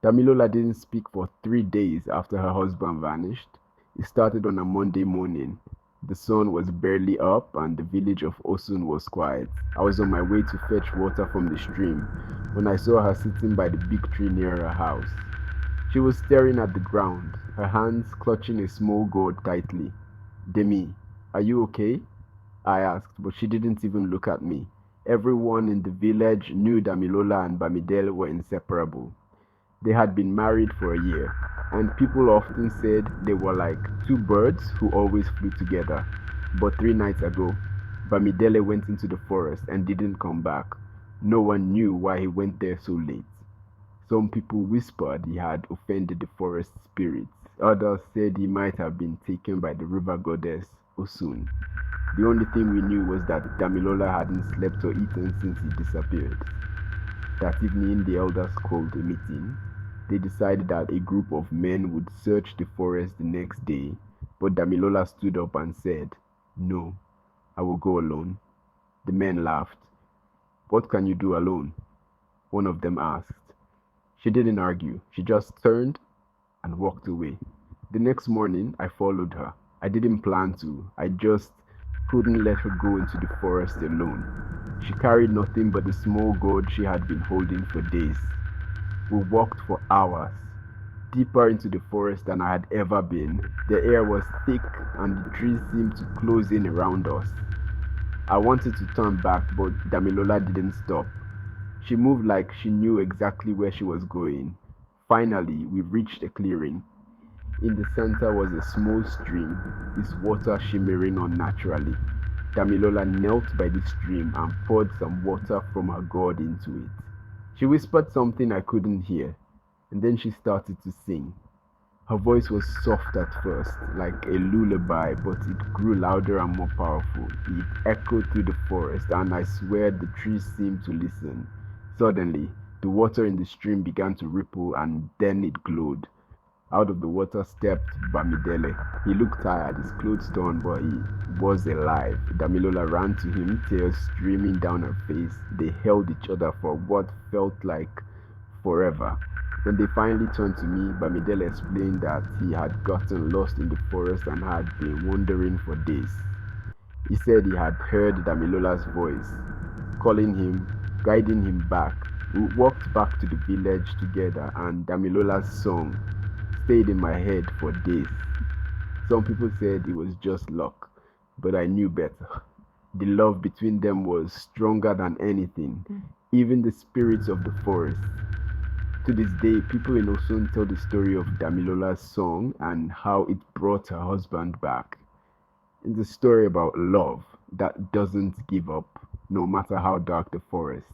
Damilola didn't speak for 3 days after her husband vanished. It started on a Monday morning. The sun was barely up and the village of Osun was quiet. I was on my way to fetch water from the stream when I saw her sitting by the big tree near her house. She was staring at the ground, her hands clutching a small gourd tightly. Demi, are you okay? I asked, but she didn't even look at me. Everyone in the village knew Damilola and Bamidele were inseparable. They had been married for a year, and people often said they were like two birds who always flew together. But 3 nights ago, Bamidele went into the forest and didn't come back. No one knew why he went there so late. Some people whispered he had offended the forest spirits. Others said he might have been taken by the river goddess Osun. The only thing we knew was that Damilola hadn't slept or eaten since he disappeared. That evening, the elders called a meeting. They decided that a group of men would search the forest the next day, but Damilola stood up and said, "No, I will go alone." The men laughed. "What can you do alone?" one of them asked. She didn't argue. She just turned and walked away. The next morning, I followed her. I didn't plan to. I just couldn't let her go into the forest alone. She carried nothing but the small gourd she had been holding for days. We walked for hours, deeper into the forest than I had ever been. The air was thick and the trees seemed to close in around us. I wanted to turn back, but Damilola didn't stop. She moved like she knew exactly where she was going. Finally, we reached a clearing. In the center was a small stream, its water shimmering unnaturally. Damilola knelt by the stream and poured some water from her gourd into it. She whispered something I couldn't hear, and then she started to sing. Her voice was soft at first, like a lullaby, but it grew louder and more powerful. It echoed through the forest, and I swear the trees seemed to listen. Suddenly, the water in the stream began to ripple, and then it glowed. Out of the water stepped Bamidele. He looked tired, his clothes torn, but he was alive. Damilola ran to him, tears streaming down her face. They held each other for what felt like forever. When they finally turned to me, Bamidele explained that he had gotten lost in the forest and had been wandering for days. He said he had heard Damilola's voice, calling him, guiding him back. We walked back to the village together, and Damilola's song stayed in my head for days. Some people said it was just luck, but I knew better. The love between them was stronger than anything, even the spirits of the forest. To this day, people in Osun tell the story of Damilola's song and how it brought her husband back. It's a story about love that doesn't give up, no matter how dark the forest.